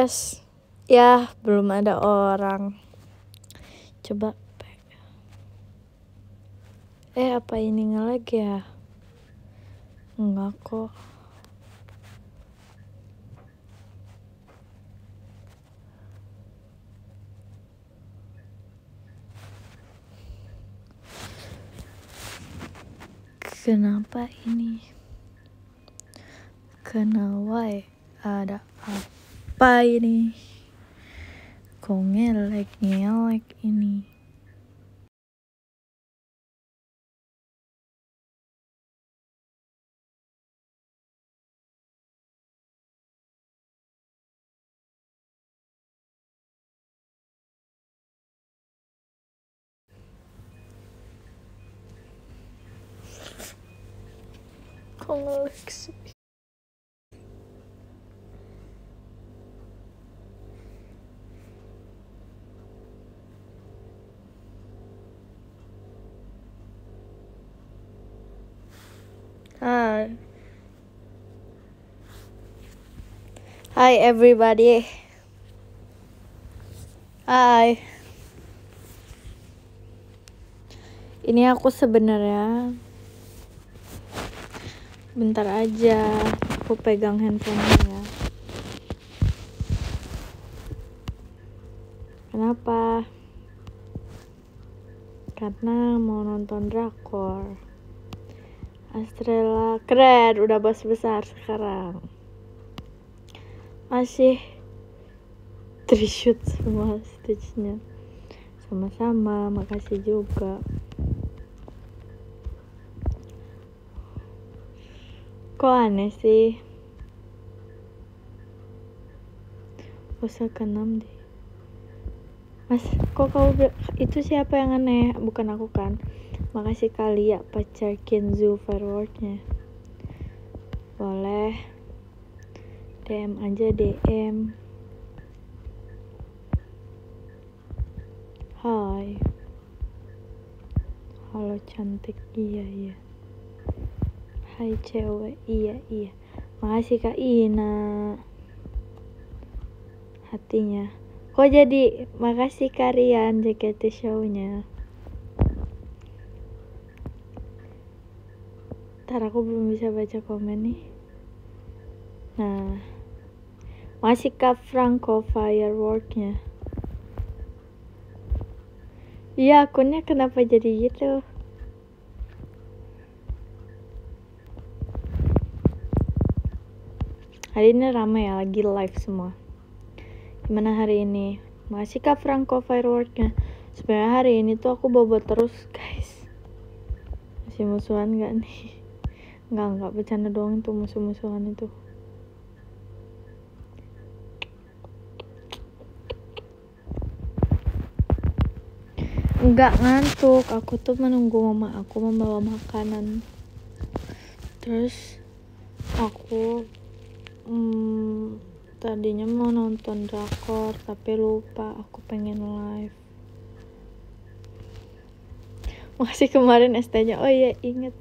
tes. Ya, belum ada orang. Coba. Apa ini nge-lag ya? Enggak kok. Kenapa ini? Kenapa ada apa ini? Kok nge-lag ini? Kok nge-lag sih? Hi everybody. Hi. Ini aku sebenarnya bentar aja, aku pegang handphonenya. Kenapa? Karena mau nonton drakor. Astrella keren, udah bos besar sekarang. Masih reshoot semua stage-nya. Sama-sama, makasih juga. Kok aneh sih? Usah ke-6 deh. Mas, kok kau itu siapa yang aneh? Bukan aku kan? Makasih kali ya pacar Kenzo fireworknya. Boleh. DM aja DM. Hai. Halo cantik. Iya. Hai cewek. Iya. Makasih Kak Ina. Hatinya. Kok jadi makasih Karian JKT show-nya. Ntar aku belum bisa baca komen nih. Nah, masih Kak Franco fireworknya. Iya, akunnya kenapa jadi gitu? Hari ini ramai ya, lagi live semua. Gimana hari ini? Masih Kak Franco fireworknya. Sebenarnya hari ini tuh aku bobo terus guys. Masih musuhan gak nih? Enggak bercanda doang tuh musuh-musuhan itu. Enggak ngantuk, aku tuh menunggu mama aku membawa makanan. Terus aku tadinya mau nonton drakor tapi lupa, aku pengen live. Masih kemarin ST-nya. Oh iya, inget.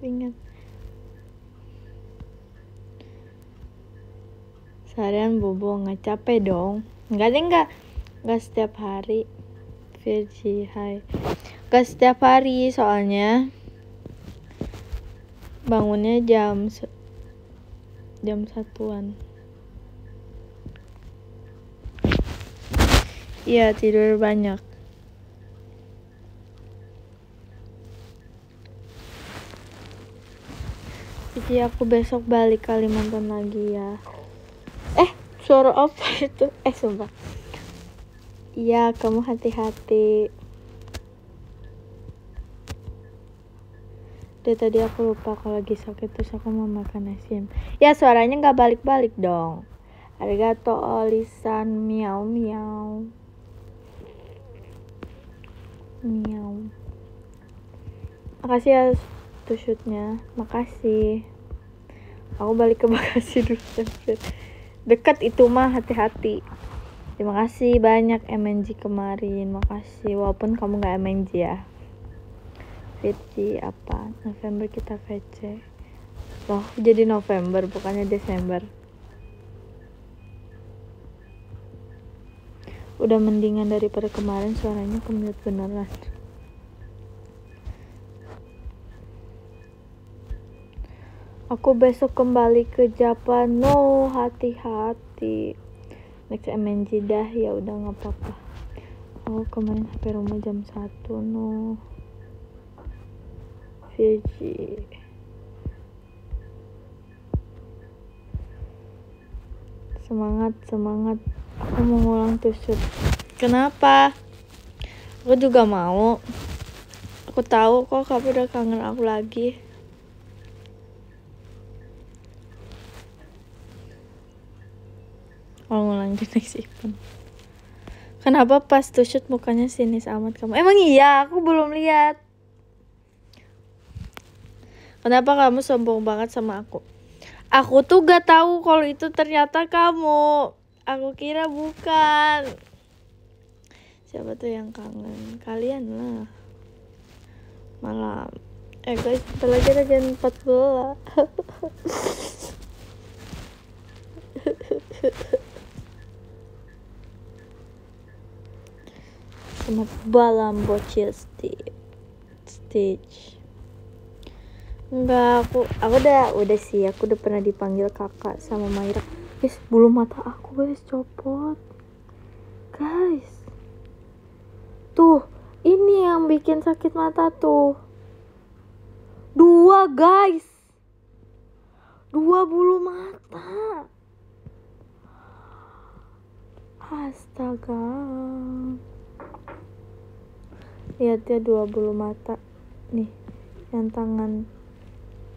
Seharian bobo, nggak capek dong? Enggak setiap hari. Virgi, hai. Nggak setiap hari, soalnya bangunnya jam 1-an. Iya, tidur banyak. Jadi aku besok balik Kalimantan lagi ya. Suara apa itu? Sumpah. Iya, kamu hati-hati. Dari tadi aku lupa kalau lagi sakit terus aku mau makan asin. Ya, suaranya nggak balik-balik dong. Arigato Olisan, miau. Makasih ya tuh shootnya. Makasih. Aku balik ke Bekasi dulu. Dekat itu mah, hati-hati. Terima kasih banyak MNG kemarin. Makasih walaupun kamu gak MNG ya. VC apa? November kita VC. Loh, jadi November bukannya Desember. Udah mendingan daripada kemarin, suaranya kemute beneran. Aku besok kembali ke Japan. No, hati-hati. Next MNG dah, ya udah nggak apa-apa. Aku kemarin sampai rumah jam 1. No, Fiji. Semangat. Aku mau ngulang tuh shoot. Kenapa? Aku juga mau. Aku tahu kok kamu udah kangen aku lagi. Ngulang di next event. Kenapa pas tuh shoot mukanya sinis amat kamu? Emang iya, aku belum lihat. Kenapa kamu sombong banget sama aku? Aku tuh gak tahu kalau itu ternyata kamu. Aku kira bukan. Siapa tuh yang kangen? Kalian lah. Malam. Guys, bentar lagi ada jam 14. Sama balam bocil stage. Enggak, aku udah sih, aku udah pernah dipanggil kakak sama Maira. Guys, bulu mata aku guys copot. Guys. Tuh, ini yang bikin sakit mata tuh. 2 guys. 2 bulu mata. Astaga. Lihat ya 2 bulu mata. Nih, yang tangan.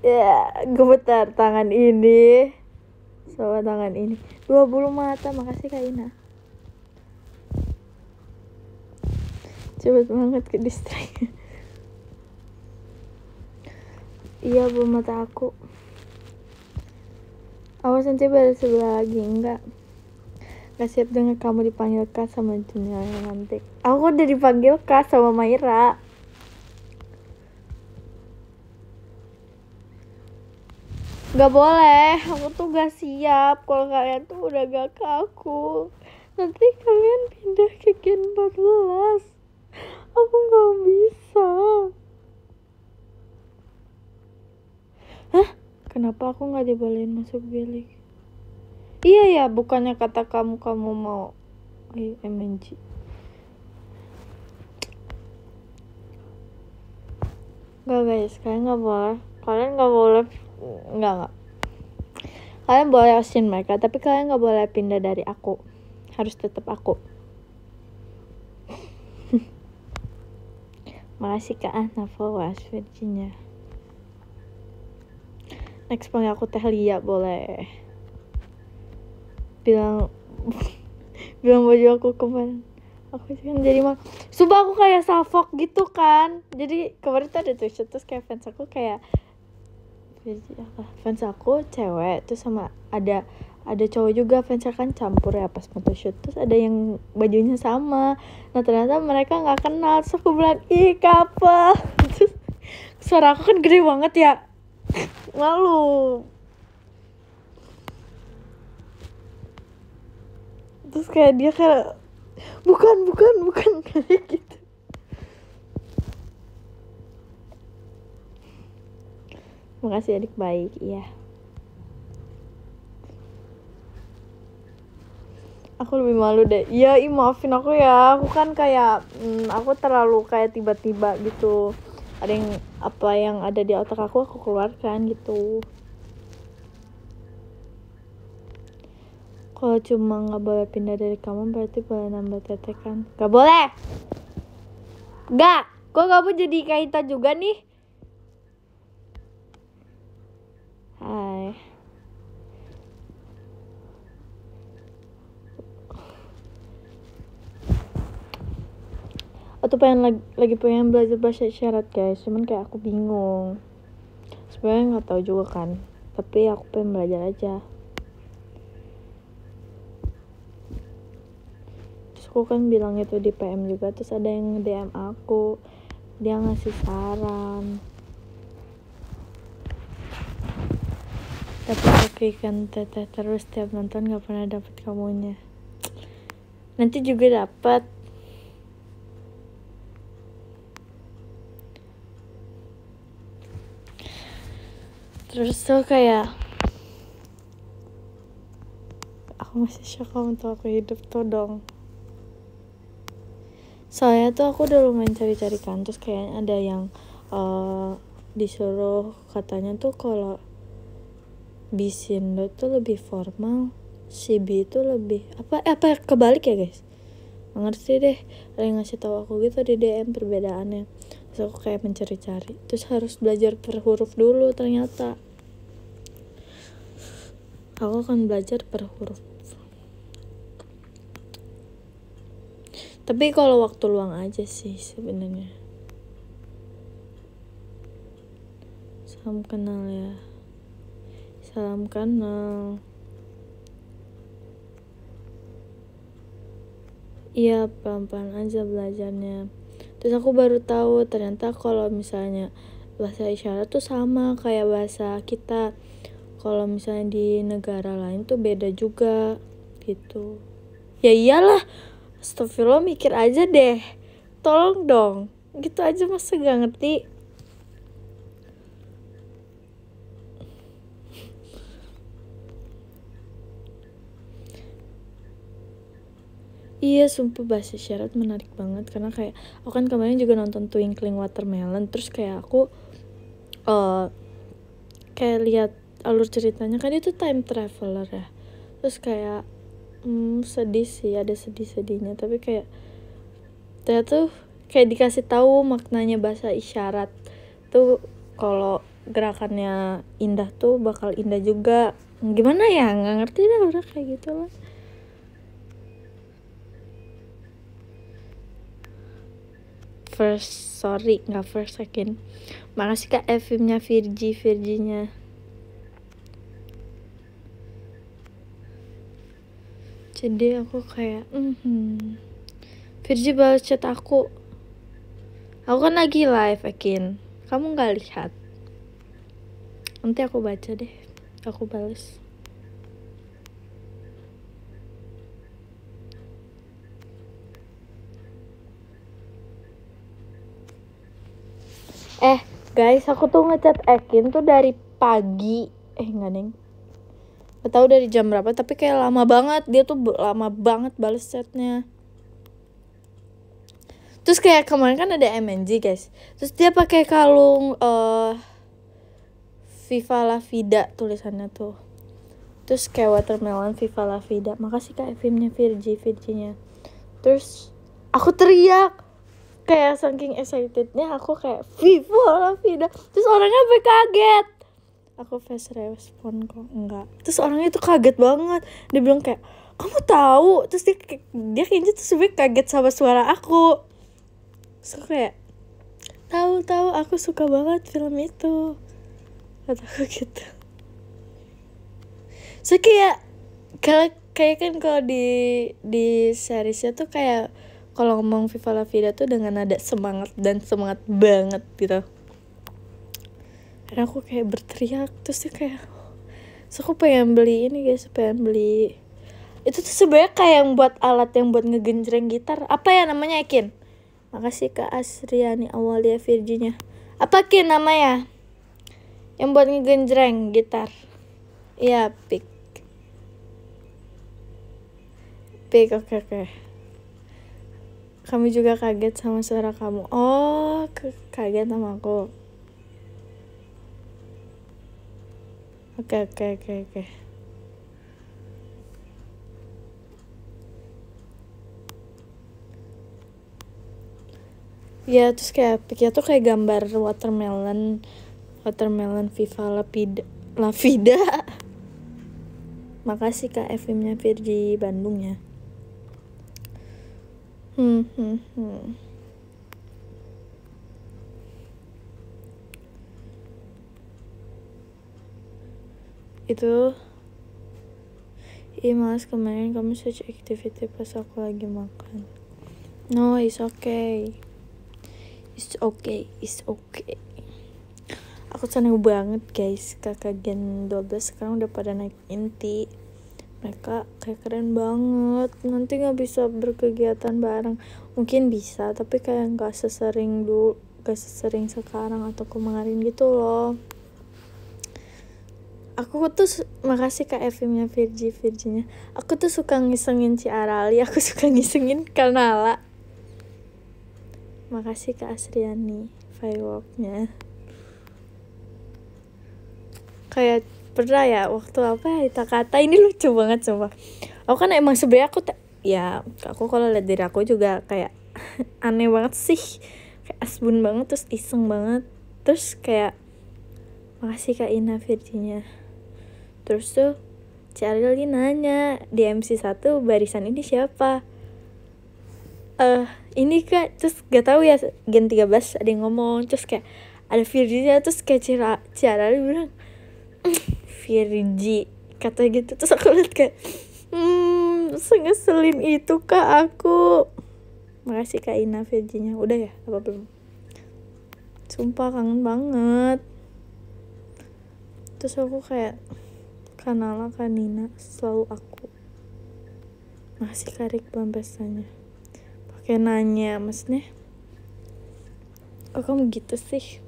Ya, gemetar tangan ini. Sama tangan ini. 2 bulu mata, makasih Kak Ina. Cepet banget ke distrik. Iya, bulu mata aku. Awas nanti baru sebelah lagi, enggak. Gak siap dengan kamu dipanggil Kak sama Junior nanti. Aku udah dipanggil Kak sama Maira. Gak boleh, aku tuh gak siap kalau kalian tuh udah gak ke aku. Nanti kalian pindah ke Gen 14. Aku gak bisa. Hah? Kenapa aku gak dibolehin masuk bilik? Iya ya, bukannya kata kamu mau MNG. Gak guys, kalian gak boleh. Enggak. Kalian boleh asin mereka, tapi kalian gak boleh pindah dari aku. Harus tetap aku. Makasih Kak Ana Fawaz Virginia. Next panggil aku Teh Lia boleh. Bilang baju aku kemarin. Aku kan jadi sumpah aku kayak salfok gitu kan. Jadi kemarin tuh ada t-shirt terus kayak fans aku kayak fans aku cewek terus sama ada cowok juga, fansnya kan campur ya pas photoshoot, terus ada yang bajunya sama. Nah ternyata mereka nggak kenal, terus aku bilang ih couple. Terus suara aku kan gede banget ya, malu. Terus kayak dia kayak bukan kayak gitu. Makasih adik baik, iya. Aku lebih malu deh. Iya, maafin aku ya. Aku kan kayak aku terlalu kayak tiba-tiba gitu. Ada yang ada di otak aku keluarkan gitu. Kalau cuma nggak boleh pindah dari kamu berarti boleh nambah tete kan? Gak boleh. Gak. Kok kamu jadi Kaita juga nih? Hai. Aku lagi pengen belajar bahasa isyarat guys, cuman kayak aku bingung. Sebenarnya nggak tahu juga kan, tapi aku pengen belajar aja. Terus aku kan bilang itu di PM juga, terus ada yang DM aku, dia ngasih saran. Tapi oke kan teteh terus tiap nonton nggak pernah dapet kamunya. nanti juga dapat. Terus tuh kayak aku masih shock kamu tuh aku hidup tuh dong. Soalnya tuh aku udah lumayan cari-cari kan, terus kayaknya ada yang disuruh katanya tuh kalau Bisindo tuh lebih formal, si B itu lebih apa kebalik ya guys, nggak ngerti deh. Ada yang ngasih tahu aku gitu di DM perbedaannya. Terus aku kayak mencari-cari, terus harus belajar per huruf dulu. Ternyata aku akan belajar per huruf. Tapi kalau waktu luang aja sih sebenarnya. Salam kenal ya. Salam kenal. Iya, pelan-pelan aja belajarnya. Terus aku baru tahu ternyata kalau misalnya bahasa isyarat tuh sama kayak bahasa kita. Kalau misalnya di negara lain tuh beda juga gitu. Ya iyalah, astagfirullah, mikir aja deh. Tolong dong, gitu aja masa gak ngerti. Iya, sumpah bahasa isyarat menarik banget karena kayak aku kan kemarin juga nonton Twinkling Watermelon, terus kayak aku kayak lihat alur ceritanya kan itu time traveler ya. Terus kayak sedih sih, ada sedih-sedihnya, tapi kayak ternyata tuh kayak dikasih tahu maknanya bahasa isyarat tuh kalau gerakannya indah tuh bakal indah juga. Gimana ya, nggak ngerti dah, udah kayak gitu lah. Nggak first, second. Makasih Kak Evimnya, Virginya. Jadi aku kayak Virgi balas chat aku kan lagi live, Ekin. Kamu nggak lihat? Nanti aku baca deh, aku balas. Guys, aku tuh ngechat Ekin tuh dari pagi. Enggak neng, gak tahu dari jam berapa, tapi kayak lama banget. Dia tuh lama banget balas chatnya. Terus kayak kemarin kan ada MNG guys, terus dia pakai kalung Viva La Vida tulisannya tuh. Terus kayak watermelon Viva La Vida. Makasih Kak Evimnya, Virginya. Terus aku teriak kayak saking excitednya, aku kayak Viva La Vida. Terus orangnya sampai kaget. Aku face respon kok enggak. Terus orangnya tuh kaget banget. Dia bilang kayak, kamu tahu? Terus dia kayaknya tuh sebenernya kaget sama suara aku. Terus aku kayak, tahu aku suka banget film itu, kata aku gitu. So kayak kan kalau di seriesnya tuh kayak kalau ngomong Viva La Vida tuh dengan nada semangat banget gitu. Karena aku kayak berteriak, terus dia kayak, so aku pengen beli ini guys, itu tuh sebenarnya kayak yang buat alat yang buat ngegenjreng gitar. Apa ya namanya, Ekin? Makasih Kak Asriani Awalia Virginia. Apa Kin namanya? Yang buat ngegenjreng gitar. Iya, pick. Oke. Kamu juga kaget sama suara kamu. Oh, kaget sama aku. Oke. Ya, terus kayak pikir tuh kayak gambar watermelon Viva La Vida. Makasih Kak Evimnya, Virgi Bandung ya. Itu malas kemarin kamu search activity pas aku lagi makan. No, it's okay. Aku seneng banget guys, kakak Gen 12 sekarang udah pada naik inti. mereka kayak keren banget. Nanti nggak bisa berkegiatan bareng, mungkin bisa tapi kayak nggak sesering sekarang atau kemarin gitu loh. Aku tuh makasih Kak Evimnya Virginya. Aku tuh suka ngisengin Ci Arali, aku suka ngisengin Kanala. Makasih Kak Asriani fireworknya. Kayak pernah ya waktu kata ini lucu banget coba. Aku kan emang sebenarnya aku kalau lihat diri aku juga kayak aneh banget sih, kayak asbun banget, terus iseng banget, terus kayak makasih Kak Ina Virginia. Terus tuh Charlie nanya di MC1 barisan ini siapa, ini Kak, terus gak tahu ya Gen 13 ada yang ngomong, terus kayak ada Virginia, terus kayak Charlie bilang Virgi kata gitu, terus aku liat kayak sengeselin itu Kak aku. Makasih Kak Ina Virginia. Udah ya apa belum? Sumpah kangen banget. Terus aku kayak Kanala Kanina selalu aku. Makasih Karik belum pestanya. Pakai nanya maksudnya, kok kamu gitu sih?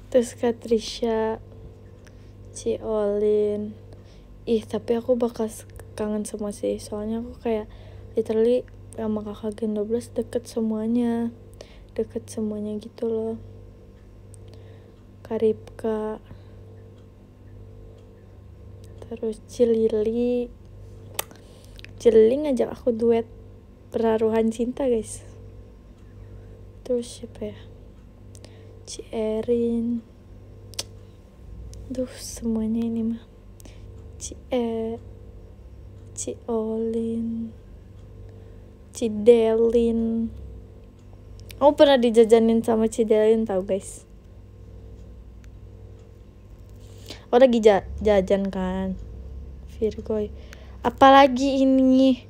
Terus Kak Trisha, Ci Olin, tapi aku bakal kangen semua sih, soalnya aku kayak literally sama kakak Gen 12 deket semuanya gitu loh. Karipka, terus Cilili ngajak aku duet Peraruhan Cinta guys. Terus siapa ya, Ci Erin, semuanya ini mah, Ci Olin, Ci Delin. Aku pernah dijajanin sama Ci Delin tau guys. Aku lagi jajan kan Virgoy, apalagi ini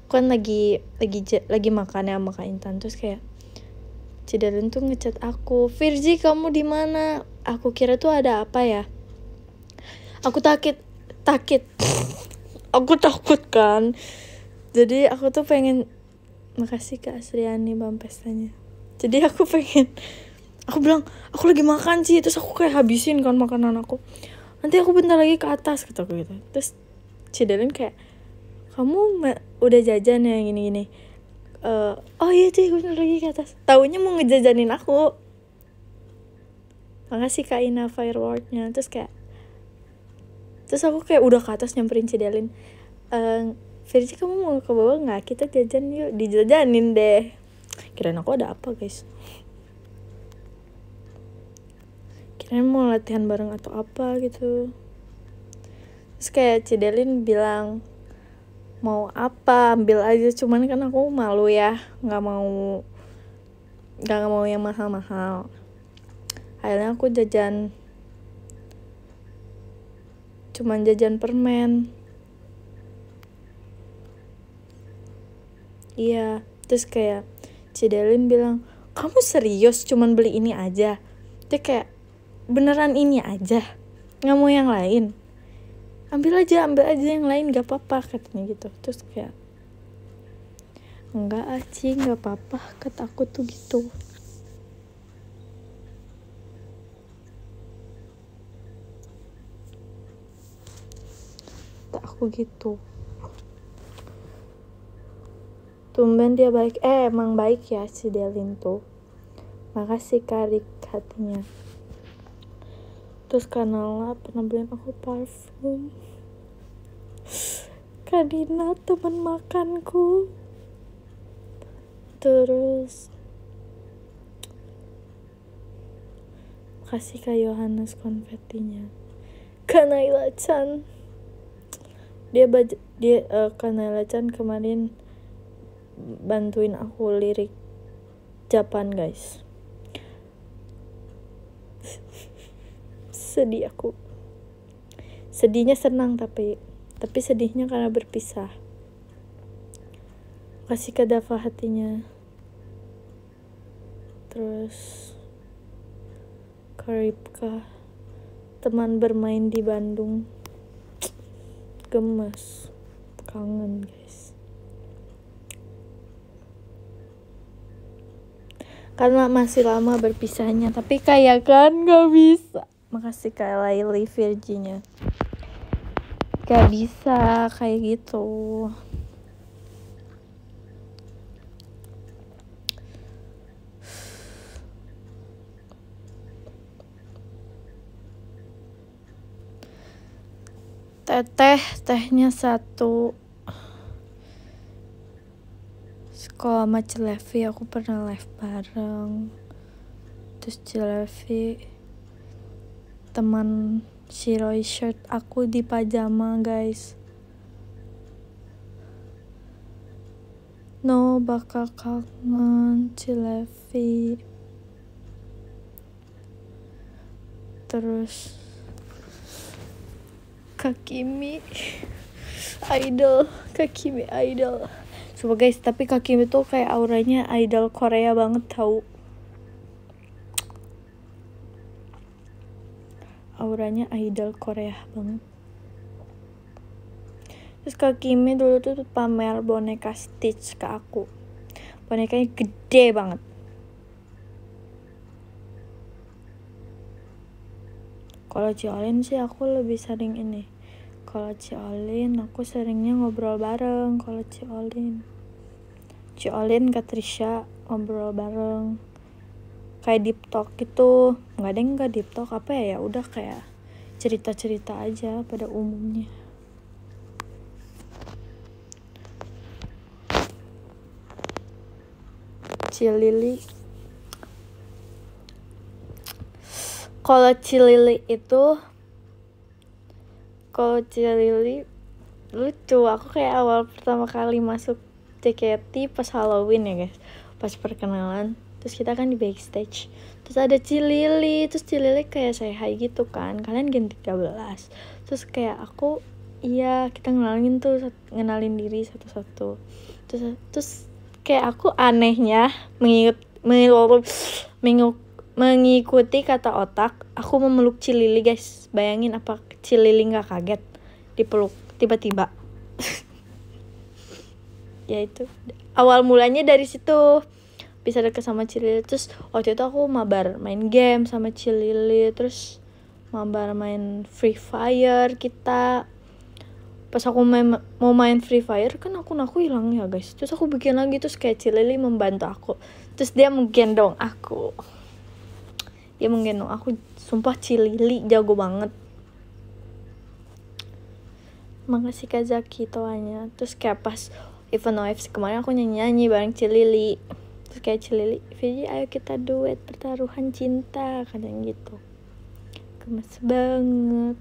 kan lagi makan ya sama Kak Intan, terus kayak Ci Delin tuh ngechat aku, Virgi kamu di mana? Aku kira tuh ada apa ya, aku takut aku takut kan, jadi aku tuh pengen, makasih Kak Asriani bang pestanya, jadi aku bilang aku lagi makan sih, terus aku kayak habisin kan makanan aku, nanti aku bentar lagi ke atas kata aku gitu. Terus Ci Delin kayak, kamu udah jajan ya gini oh iya Ci, gue lagi ke atas, taunya mau ngejajanin aku. Makasih Kak Ina fireworknya. Terus aku kayak udah ke atas nyamperin Ci Delin, Virgi kamu mau ke bawah nggak, kita jajan yuk. Dijajanin deh, kirain aku ada apa guys, kirain mau latihan bareng atau apa gitu. Terus kayak Ci Delin bilang mau apa ambil aja, cuman kan aku malu ya, nggak mau yang mahal-mahal. Akhirnya aku cuman jajan permen. Iya, terus kayak Ci Delin bilang, kamu serius cuman beli ini aja? Dia kayak, beneran ini aja, nggak mau yang lain? Ambil aja yang lain, gak apa-apa katanya gitu. Terus kayak, enggak Ci, gak apa-apa kata aku tuh gitu. Kata aku gitu. Tumben dia baik, emang baik ya Ci Delin tuh. Makasih Karik hatinya. Terus Kanala pernah beliin aku parfum. Kadina teman makanku. Terus makasih Kak Yohanes konfetinya. Kak Naila Chan, dia Kak Naila Chan kemarin bantuin aku lirik Japan guys. Sedih aku, sedihnya senang tapi sedihnya karena berpisah. Kasih Kak Dava hatinya. Terus Karipka, teman bermain di Bandung. Gemes, kangen guys. Karena masih lama berpisahnya, tapi kayak kan gak bisa. Makasih Kak Laili Virginia. Gak bisa kayak gitu. Tehnya 1. Sekolah sama Cilevi aku pernah live bareng. Terus Cilevi teman Shiroi shirt aku di pajama guys. No bakal kangen Cilevi. Terus Kakimi idol. Coba guys, tapi Kakimi tuh kayak auranya idol Korea banget tau. Auranya idol Korea banget. Terus Kakimi dulu tuh pamer boneka Stitch ke aku. Bonekanya gede banget. Kalau Ciolin sih aku lebih sering ini. Kalau Ciolin aku seringnya ngobrol bareng. Kalau Ciolin Katrisha ngobrol bareng. Kayak deep talk gitu. Enggak deep talk, apa ya? Udah kayak cerita-cerita aja pada umumnya. Cilili. Kalau Cilili lucu. Aku kayak awal pertama kali masuk JKT pas Halloween ya guys, pas perkenalan. Terus kita kan di backstage, terus ada Cilili. Terus Cilili kayak say hi gitu kan, kalian gen 13. Terus kayak aku, iya kita ngenalin diri satu-satu. Terus kayak aku anehnya mengikuti kata otak, aku memeluk Cilili guys. Bayangin apa Cilili gak kaget dipeluk tiba-tiba. Ya itu awal mulanya dari situ, bisa deket sama Cilili. Terus waktu itu aku mabar main game sama Cilili, terus mabar main Free Fire kita. Pas aku mau main Free Fire kan akun aku hilang ya guys. Terus aku bikin lagi, terus kayak Cilili membantu aku. Terus dia menggendong aku. Sumpah Cilili jago banget. Makasih Kak Zaki toanya. Terus kayak pas event OFC kemarin aku nyanyi bareng Cilili. Terus kayak Cilili, Viji ayo kita duet pertaruhan cinta, kadang gitu. Gemes banget.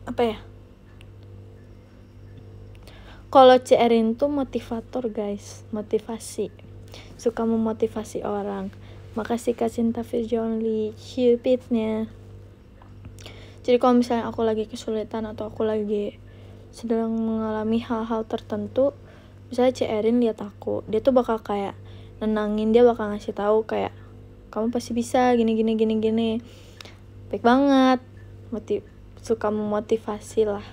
Apa ya? Kalau Cerin tuh motivator guys, motivasi. Suka memotivasi orang. Makasih Kak Cinta Virjonli, Cupidnya. Jadi kalau misalnya aku lagi kesulitan atau aku lagi sedang mengalami hal-hal tertentu, misalnya Cerin lihat aku, dia tuh bakal kayak nenangin, dia bakal ngasih tahu kayak kamu pasti bisa gini. Baik banget. Suka memotivasi lah.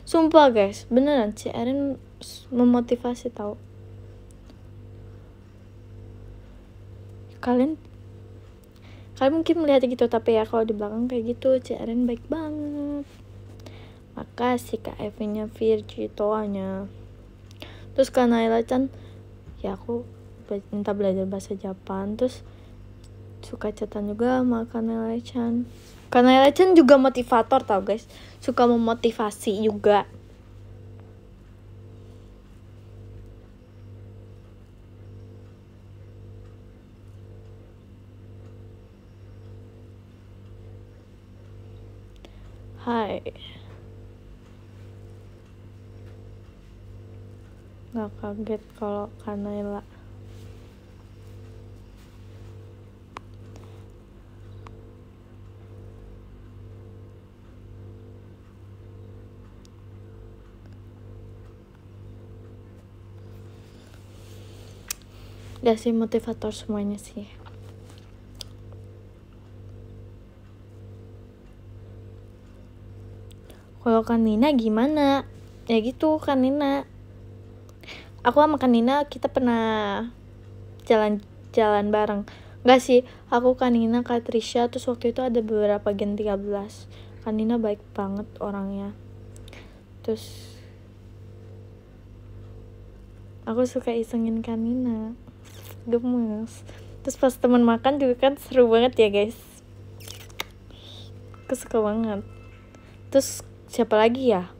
Sumpah guys, beneran Erin memotivasi tau. Kalian mungkin melihat gitu, tapi ya kalau di belakang kayak gitu Erin baik banget. Makasih Kak Evi-nya Virgi toanya. Terus Kak Naila-chan, ya aku minta belajar bahasa Jepang. Terus suka chatan juga sama Kak Naila-chan. Kak Naila-chan juga motivator tau guys, suka memotivasi juga. Hai. Gak kaget kalau Kak Naila. Gak sih motivator semuanya sih. Kalau Kanina gimana? Ya gitu Kanina. Aku sama Kanina kita pernah jalan bareng. Enggak sih, aku Kanina, Kak Trisha, terus waktu itu ada beberapa gen 13. Kanina baik banget orangnya. Terus aku suka isengin Kanina. Gemes. Terus pas teman makan juga kan seru banget ya guys. Aku suka banget. Terus siapa lagi ya?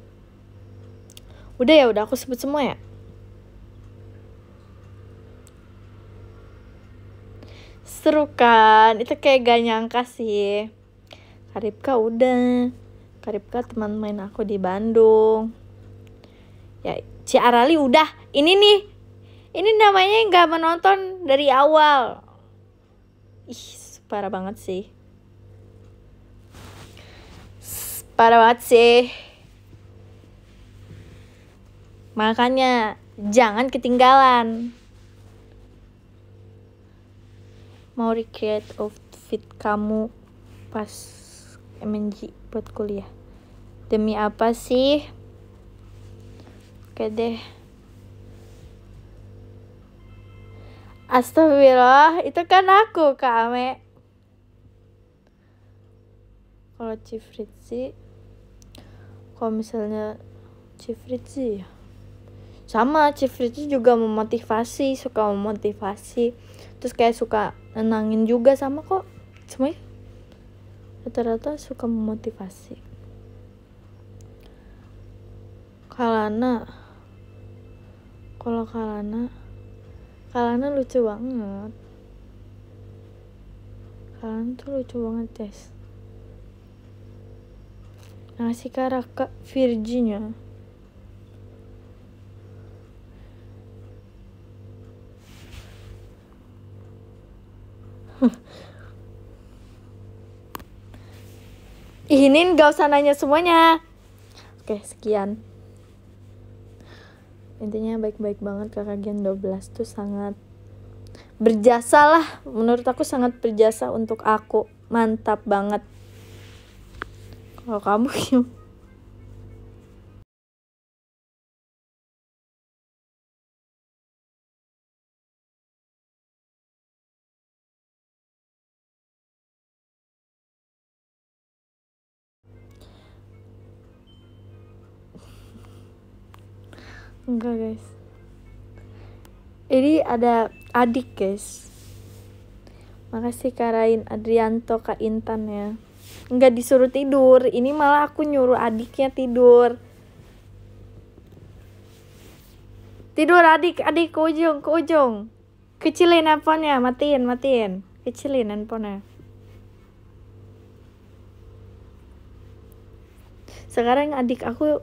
Udah aku sebut semua ya. Seru kan? Itu kayak gak nyangka sih. Karipka udah. Karipka teman main aku di Bandung. Ya, si Arali udah. Ini nih. Ini namanya yang gak menonton dari awal. Ih, parah banget sih. Parah banget sih. Makanya jangan ketinggalan. Mau recreate outfit kamu pas MNG buat kuliah. Demi apa sih? Oke deh. Astagfirullah, itu kan aku Kak Ame. Kalau Cifritzi, kalau misalnya Cifritzi ya sama, Cifritzi juga memotivasi, suka memotivasi, terus kayak suka nenangin juga, sama kok semuanya rata-rata suka memotivasi. Kalana, kalau Kalana lucu banget. Kalana tuh lucu banget guys. Ngasih Kak Virginia. Ini gak usah nanya semuanya. Oke, sekian. Intinya baik-baik banget kakak Gen 12 tuh sangat berjasa lah. Menurut aku sangat berjasa untuk aku. Mantap banget. Kalau kamu gimana? Enggak guys. Ini ada adik guys. Makasih Kak Rain, Adrianto, Kak Intan ya. Enggak disuruh tidur. Ini malah aku nyuruh adiknya tidur. Tidur adik ke ujung. Kecilin handphonenya, matiin. Kecilin handphonenya. Sekarang adik aku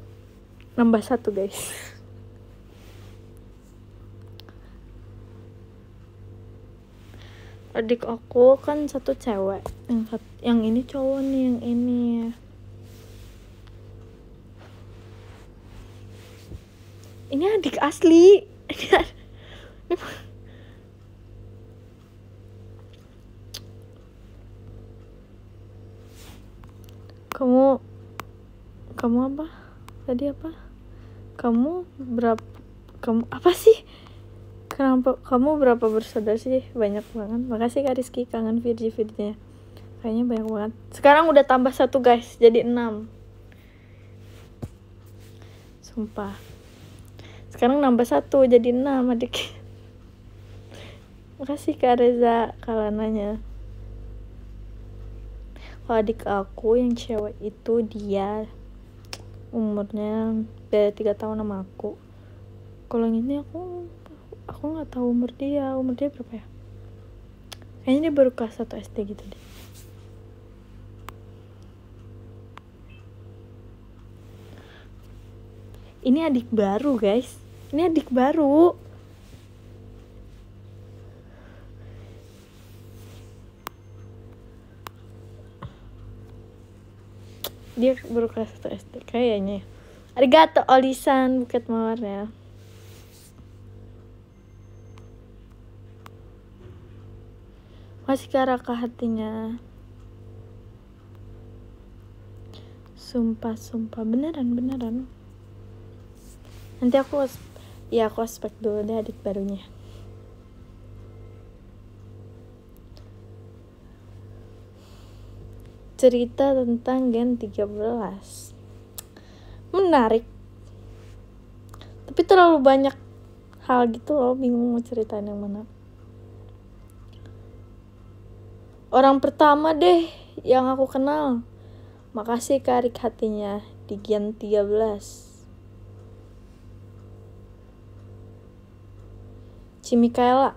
nambah 1 guys. Adik aku kan 1 cewek, yang ini cowok nih, yang ini. Ini adik asli. Kamu apa? Tadi apa? Kamu apa sih? Kenapa kamu berapa bersaudara sih? Banyak banget. Makasih Kak Rizky, kangen Virgi-nya. Kayaknya banyak banget. Sekarang udah tambah 1 guys, jadi 6. Sumpah. Sekarang nambah 1 jadi 6 adik. Makasih Kak Reza Kalananya. Kalau adik aku yang cewek itu dia umurnya beda 3 tahun sama aku. Kalau yang ini aku nggak tahu umur dia berapa ya. Kayaknya dia baru kelas 1 SD gitu deh. Ini adik baru guys. Ini adik baru. Dia baru kelas 1 SD kayaknya. Arigato Olisan Bukit Mawar ya. Makasih Kak Raka hatinya. Sumpah beneran. Nanti aku aspek dulu deh adik barunya. Cerita tentang Gen 13 menarik, tapi terlalu banyak hal gitu loh, bingung mau ceritain yang mana. Orang pertama deh yang aku kenal, makasih Karik hatinya di Gen 13. Cimikaela.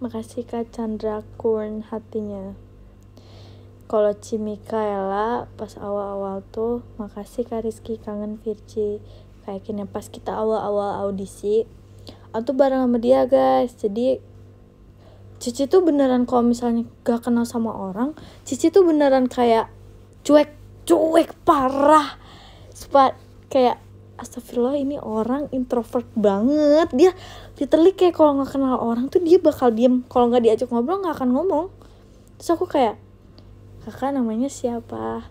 Makasih Kak Chandra Kurn hatinya. Kalau Cimikaela pas awal-awal tuh, makasih Kak Rizky kangen Virci. Kayak gini pas kita awal-awal audisi, aku tuh bareng sama dia guys. Jadi Cici tuh beneran kalau misalnya gak kenal sama orang, Cici tuh beneran kayak cuek parah. Kayak astagfirullah, ini orang introvert banget. Dia literally kayak kalau nggak kenal orang tuh dia bakal diem, kalau nggak diajak ngobrol nggak akan ngomong. Terus aku kayak, kakak namanya siapa?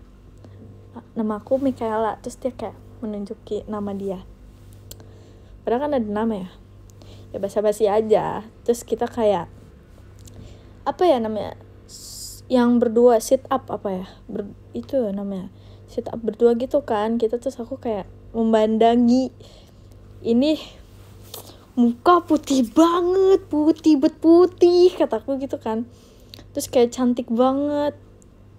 Nama aku Mikaela. Terus dia kayak menunjuki nama dia, padahal kan ada nama ya basa-basi aja. Terus kita kayak apa ya namanya, yang berdua sit up itu namanya sit up berdua gitu kan kita. Terus aku kayak memandangi ini muka putih banget, putih kataku gitu kan. Terus kayak cantik banget,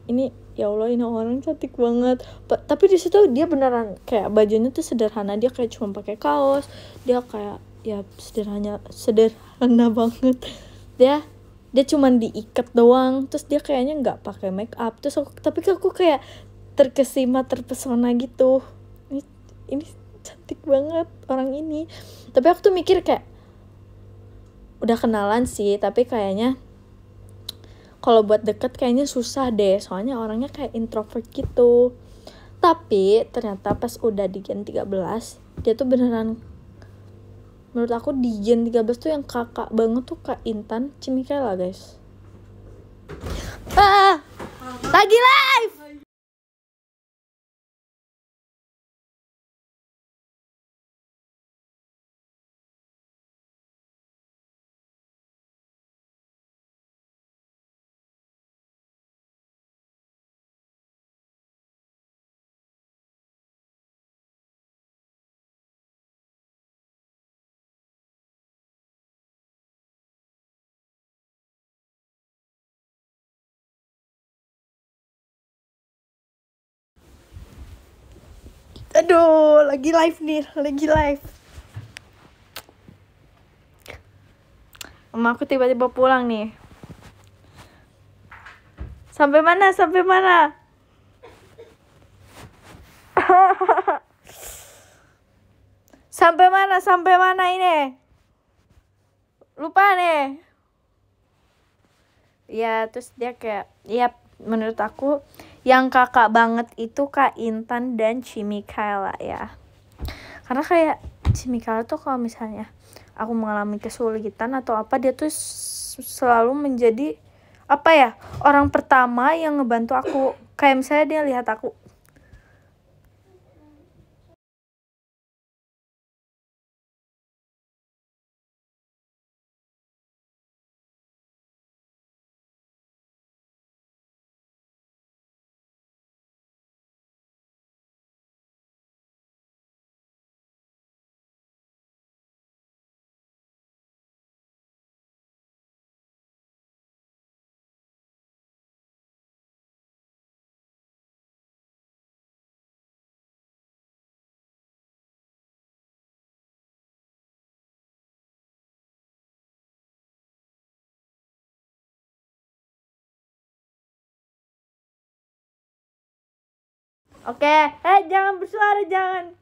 ini ya Allah ini orang cantik banget. Tapi di situ dia beneran kayak bajunya tuh sederhana, dia kayak cuma pakai kaos, dia kayak ya sederhana banget. Dia cuma diikat doang, terus dia kayaknya nggak pakai make up. Tapi aku kayak terpesona gitu. Ini cantik banget orang ini. Tapi aku tuh mikir kayak udah kenalan sih, tapi kayaknya kalau buat deket kayaknya susah deh, soalnya orangnya kayak introvert gitu. Tapi ternyata pas udah di Gen 13, dia tuh beneran, menurut aku di Gen 13 tuh yang kakak banget tuh Kak Intan Cimikaela guys. Lagi live. Aduh, lagi live nih. Mama aku tiba-tiba pulang nih. Sampai mana? Sampai mana ini? Lupa nih. Ya, terus dia kayak, ya menurut aku yang kakak banget itu Kak Intan dan Cimikaela ya. Karena kayak Cimikaela tuh kalau misalnya aku mengalami kesulitan atau apa, dia tuh selalu menjadi orang pertama yang ngebantu aku. Kayak misalnya dia lihat aku Oke, jangan bersuara, jangan.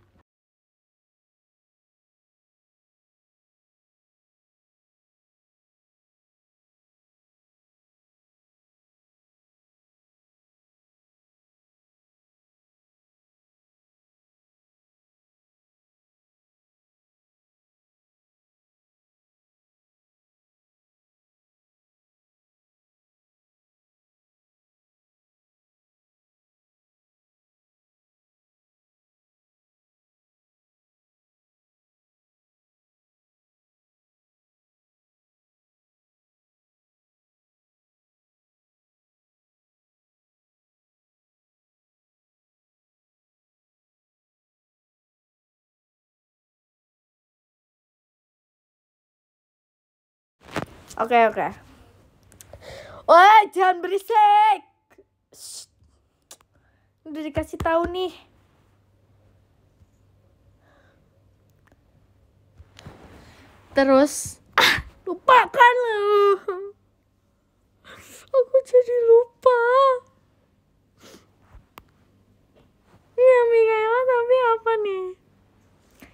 Oke. Wah, jangan berisik. Shh. Udah dikasih tahu nih. Terus, lupakan lu. Aku jadi lupa. Iya, Mikaela, tapi apa nih?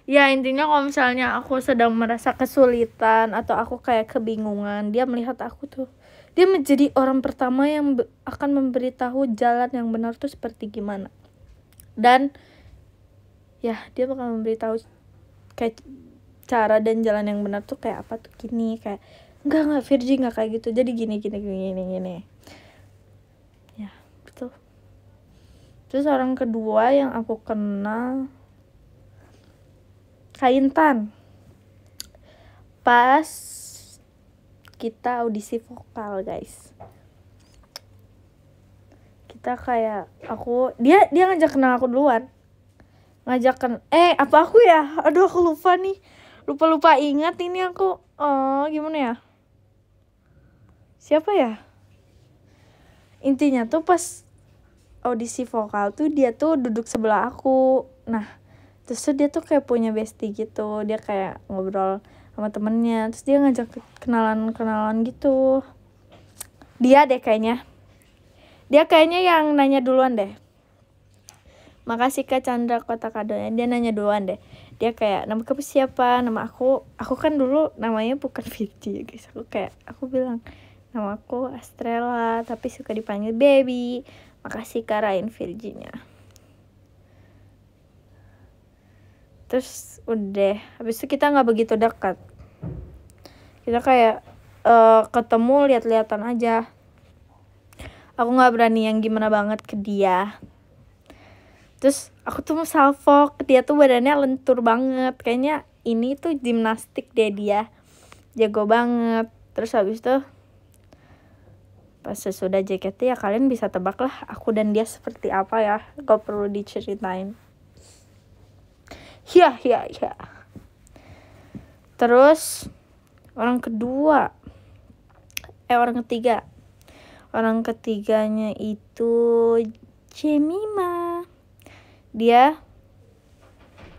Ya, intinya kalau misalnya aku sedang merasa kesulitan atau aku kayak kebingungan, dia melihat aku tuh. Dia menjadi orang pertama yang akan memberitahu jalan yang benar tuh seperti gimana. Dan ya, dia bakal memberitahu kayak cara dan jalan yang benar tuh kayak apa tuh, gini, kayak enggak Virgi, enggak kayak gitu. Jadi gini. Ya, betul. Terus orang kedua yang aku kenal Kak Intan. Pas kita audisi vokal, guys. Kita kayak dia ngajak kenal aku duluan. Apa aku ya? Aduh, aku lupa nih. Lupa ingat ini aku. Oh, gimana ya? Siapa ya? Intinya tuh pas audisi vokal tuh dia tuh duduk sebelah aku. Nah, terus tuh dia tuh kayak punya bestie gitu. Dia kayak ngobrol sama temennya. Terus dia ngajak kenalan gitu. Dia kayaknya yang nanya duluan deh. Makasih Kak Chandra kota kadonya. Dia nanya duluan deh. Dia kayak, nama kamu siapa? Nama aku kan dulu namanya bukan Virgi ya guys. Aku bilang, nama aku Astrella, tapi suka dipanggil Baby. Makasih Kak Rain Virginya. Terus udah, habis itu kita nggak begitu dekat. Kita kayak ketemu lihat-lihatan aja. Aku nggak berani yang gimana banget ke dia. Terus aku tuh salfok, dia tuh badannya lentur banget. Kayaknya ini tuh gimnastik deh dia. Jago banget. Terus habis itu pas sesudah JKT ya kalian bisa tebak lah aku dan dia seperti apa ya. Gak perlu diceritain. Ya. Terus orang ketiga. Orang ketiganya itu Jemima. Dia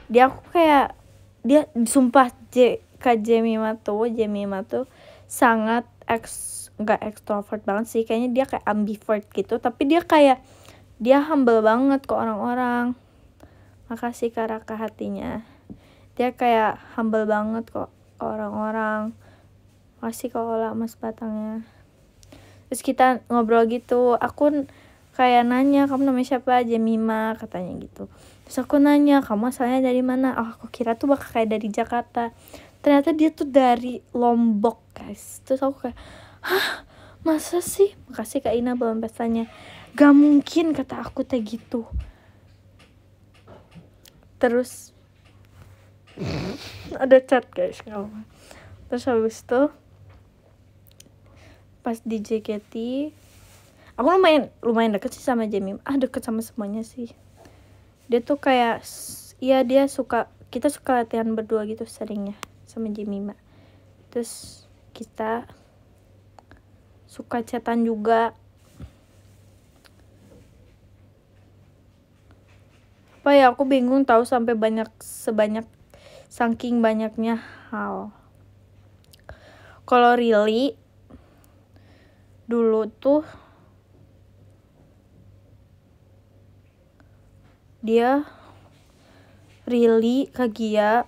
aku kayak sumpah Kak Jemima tuh sangat nggak extrovert banget sih, kayaknya dia kayak ambivert gitu, tapi dia humble banget ke orang-orang. Makasih Kak Raka hatinya. Dia kayak humble banget kok ke orang-orang. Makasih Kak Ola Mas Batangnya. Terus kita ngobrol gitu, aku kayak nanya, kamu namanya siapa? Jemima katanya gitu. Terus aku nanya, kamu asalnya dari mana? Oh, aku kira tuh bakal kayak dari Jakarta. Ternyata dia tuh dari Lombok, guys. Terus aku kayak, hah? Masa sih? Makasih Kak Ina belum pestanya. Gak mungkin kata aku kayak gitu. Terus ada chat guys, gak apa. Terus habis itu pas di JKT aku lumayan deket sih sama Jemima. Deket sama semuanya sih. Dia tuh kayak kita suka latihan berdua gitu seringnya sama Jemima. Terus kita suka chatan juga. Apa ya, aku bingung tahu sampai saking banyaknya hal. Kalau Rili dulu tuh dia Rili, Kagia,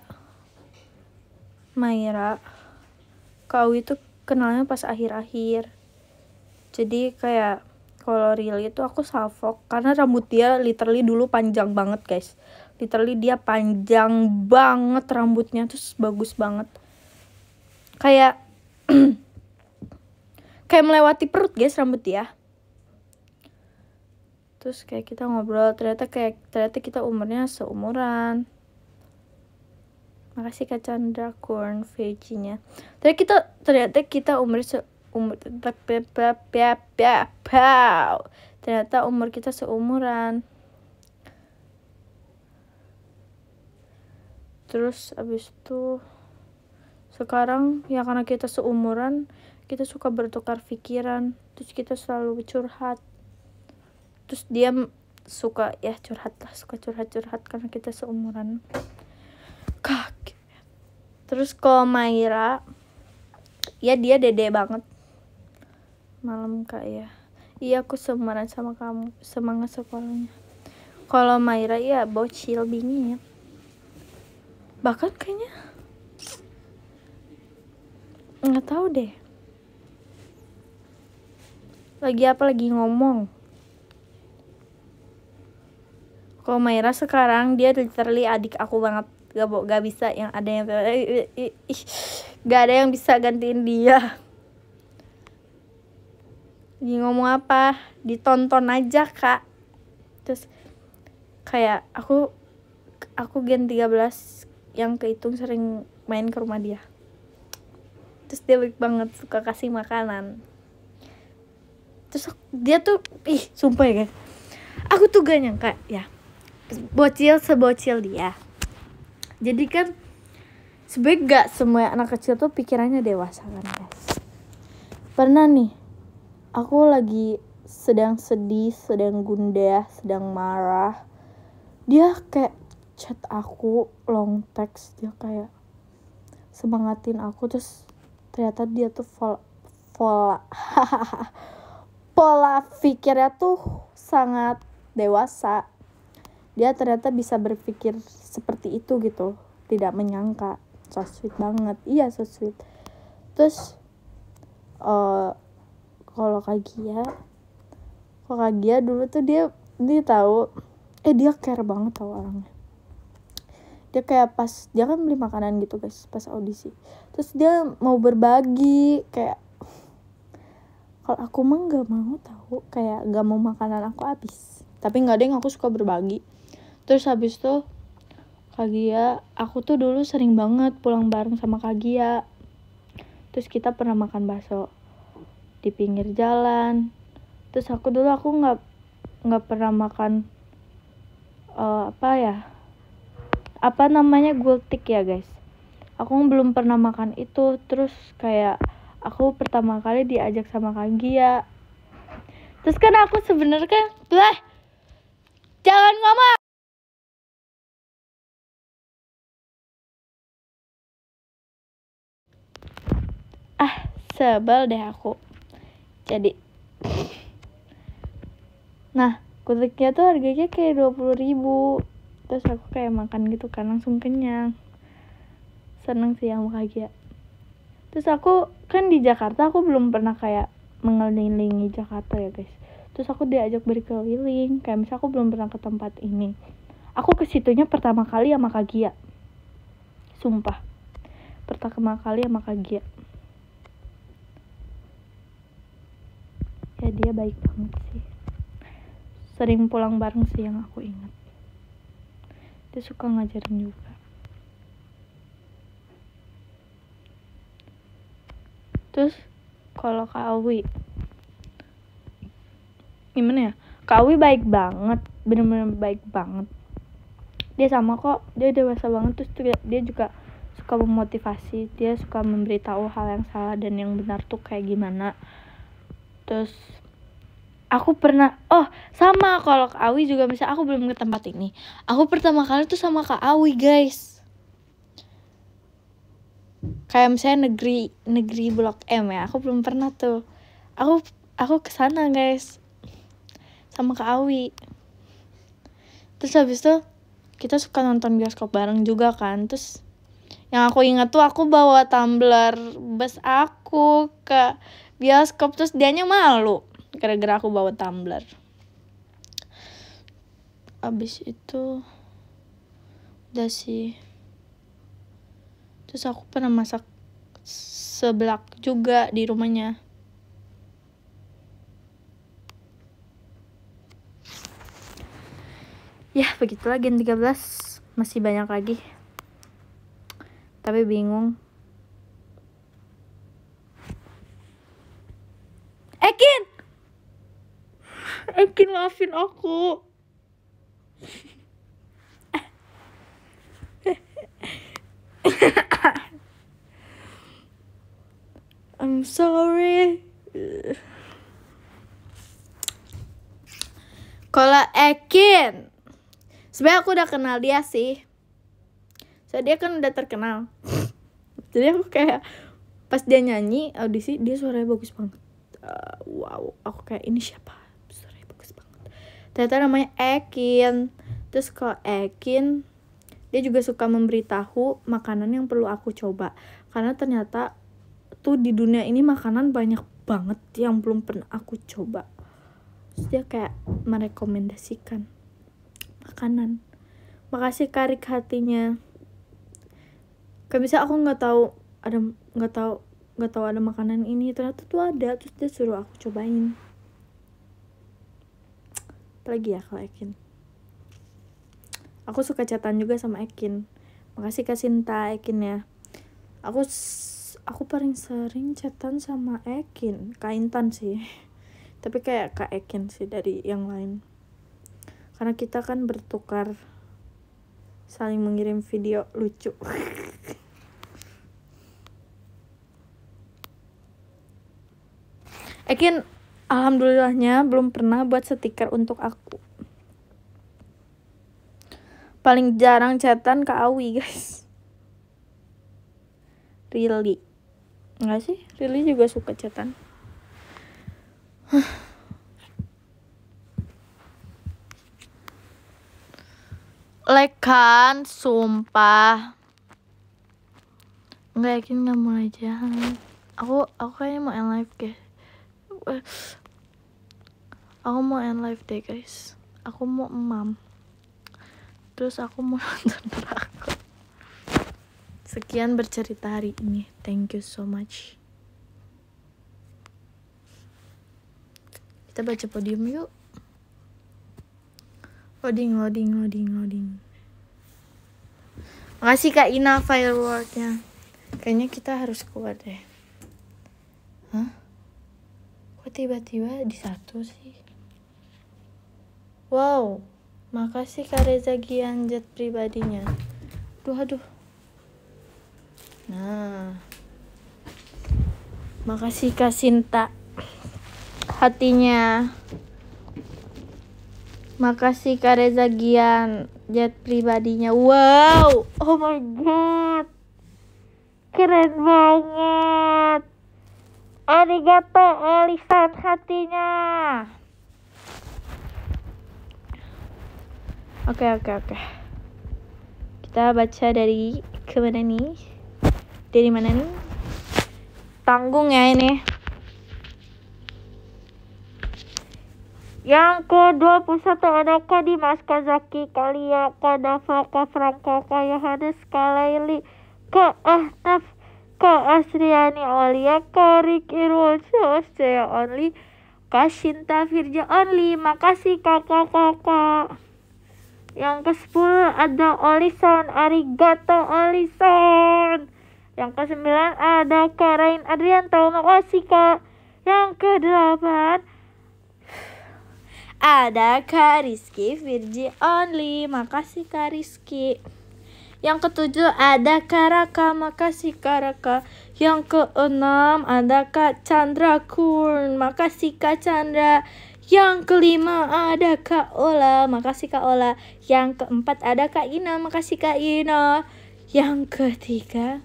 Maira, Kawi tuh kenalnya pas akhir-akhir. Jadi kayak kalau Rili itu aku salfok karena rambut dia literally dulu panjang banget guys. Literally dia panjang banget rambutnya, terus bagus banget. Kayak kayak melewati perut guys rambut dia. Terus kayak kita ngobrol, ternyata kita umurnya seumuran. Makasih Kak Chandra Corn Virginia. Ternyata kita ternyata umur kita seumuran. Terus abis itu sekarang ya karena kita seumuran, kita suka bertukar pikiran, terus kita selalu curhat. Terus dia suka curhat karena kita seumuran. Kaget. Terus kalau Maira, ya dia dede banget. Malam kayak, iya aku seumuran sama kamu, semangat sekolahnya. Kalau Maira ya bocil bingit. Bahkan kayaknya nggak tahu deh. Lagi ngomong. Kalau Maira sekarang dia literally adik aku banget. Gak bisa yang ada yang gak ada yang bisa gantiin dia. Lagi ngomong apa, ditonton aja kak. Terus kayak aku gen 13 yang kehitung sering main ke rumah dia. Terus dia baik banget, suka kasih makanan. Terus dia tuh sumpah ya guys, aku tuh gak nyangka ya sebocil dia. Jadi kan sebenernya gak semua anak kecil tuh pikirannya dewasa kan guys. Pernah nih, aku lagi sedang sedih, sedang gundah, sedang marah, dia kayak chat aku long text, dia kayak semangatin aku. Terus ternyata dia tuh pola pikirnya tuh sangat dewasa. Dia ternyata bisa berpikir seperti itu gitu, tidak menyangka. So sweet banget, iya so sweet. Terus kalau Kak Gia dulu tuh dia tahu, dia care banget tau orangnya. Dia kayak pas dia kan beli makanan gitu guys pas audisi, terus dia mau berbagi, kayak kalau aku mah nggak mau tahu, kayak nggak mau makanan aku habis. Tapi nggak deh, aku suka berbagi. Terus habis tuh Kak Gia, aku tuh dulu sering banget pulang bareng sama Kak Gia. Terus kita pernah makan bakso di pinggir jalan. Terus aku nggak pernah makan apa namanya gultik ya guys. Aku belum pernah makan itu. Terus kayak aku pertama kali diajak sama Kak Gia. Terus kan aku sebenarnya kan jangan ngomong. Sebel deh aku. Jadi nah gultiknya tuh harganya kayak 20.000. Terus aku kayak makan gitu kan, langsung kenyang. Seneng sih sama Kak Gia. Terus aku kan di Jakarta, aku belum pernah kayak mengelilingi Jakarta ya guys. Terus aku diajak berkeliling, kayak misalnya aku belum pernah ke tempat ini. Aku ke situnya pertama kali sama Kak Gia. Sumpah, pertama kali sama Kak Gia. Ya dia baik banget sih. Sering pulang bareng sih yang aku ingat. Dia suka ngajarin juga. Terus kalau Kak Awi, gimana ya? Kak Awi baik banget, bener-bener baik banget. Dia sama kok, dia dewasa banget. Terus dia juga suka memotivasi, dia suka memberitahu hal yang salah dan yang benar tuh kayak gimana. Terus aku pernah sama kalau Kak Awi juga, misalnya aku belum ke tempat ini, aku pertama kali tuh sama Kak Awi guys. Kayak misalnya negeri Blok M ya, aku belum pernah tuh. Aku kesana guys sama Kak Awi. Terus habis itu kita suka nonton bioskop bareng juga kan. Terus yang aku ingat tuh aku bawa tumbler bus aku ke bioskop, terus dianya malu gara-gara aku bawa tumbler. Abis itu udah sih. Terus aku pernah masak seblak juga di rumahnya. Ya begitulah Gen 13, masih banyak lagi. Tapi bingung. Ekin maafin aku. I'm sorry. Kalau Ekin, sebenarnya aku udah kenal dia sih. Soalnya dia kan udah terkenal. Jadi aku kayak pas dia nyanyi audisi, dia suaranya bagus banget. Wow, aku kayak ini siapa? Suaranya bagus banget. Ternyata namanya Ekin. Terus kalau Ekin, dia juga suka memberitahu makanan yang perlu aku coba. Karena ternyata tuh di dunia ini makanan banyak banget yang belum pernah aku coba. Terus dia kayak merekomendasikan makanan. Makasih Karik hatinya. Kayak bisa aku nggak tahu ada makanan ini, ternyata tuh ada. Terus dia suruh aku cobain. Apalagi ya kalau Ekin. Aku suka chatan juga sama Ekin. Makasih Kak Sinta Ekin ya. Aku paling sering chatan sama Ekin, Kak Intan sih. Tapi kayak Kak Ekin sih dari yang lain. Karena kita kan bertukar, saling mengirim video lucu. Ekin alhamdulillahnya belum pernah buat stiker untuk aku. Paling jarang chatan Kak Awi guys. Really? Enggak sih, Really juga suka chatan. Like kan, sumpah. Enggak, Yakin nggak mulai jahat. Aku kayaknya mau end live guys. Aku mau end live deh guys. Aku mau emam. Terus aku mau nonton drakor. Sekian bercerita hari ini. Thank you so much. Kita baca podium yuk. Loading. Makasih Kak Ina fireworknya. Kayaknya kita harus keluar deh. Hah? Kok tiba-tiba di satu sih? Wow. Makasih Kak Reza Gian jet pribadinya. Aduh. Nah. Makasih Kak Sinta hatinya. Makasih Kak Reza Gian jet pribadinya. Wow. Oh my god. Keren banget. Arigato Olisan hatinya. Oke. Kita baca dari kemana nih? Dari mana nih? Tanggung ya ini. Yang ke-21 ada Dimas Kazaki, Kalia, Kadafa, Franco, Yohanes, Kalaili, Ahnaf, Asriani, Olia, Karik, Irwan, Saya Only, Shinta, Virja Only. Makasih kakak. Yang ke-10 ada Olisan, Arigato Olisan. Yang ke-9 ada Karain Adrianto, makasih Kak. Yang ke-8 ada Kak Rizky, Virgi Only, makasih Kak Rizky. Yang ke-7 ada Kak Raka, makasih Kak Raka. Yang ke-6 ada Kak Chandra Kurn, makasih Kak Chandra. Yang ke-5 ada Kak Ola, makasih Kak Ola. Yang ke-4 ada Kak Ina, makasih Kak Ina. Yang ke-3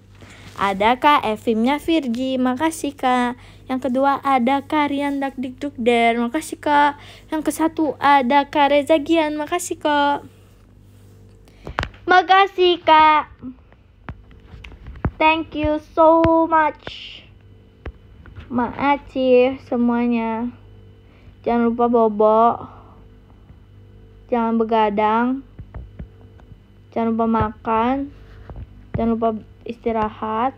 ada Kak Evimnya Virgi, makasih Kak. Yang kedua ada Kak Rian Dakdikdukder, makasih Kak. Yang ke-1 ada Kak Reza Gian, makasih Kak. Makasih Kak. Thank you so much. Makasih semuanya. Jangan lupa bobo. Jangan begadang. Jangan lupa makan. Jangan lupa istirahat.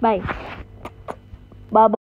Bye. Bye.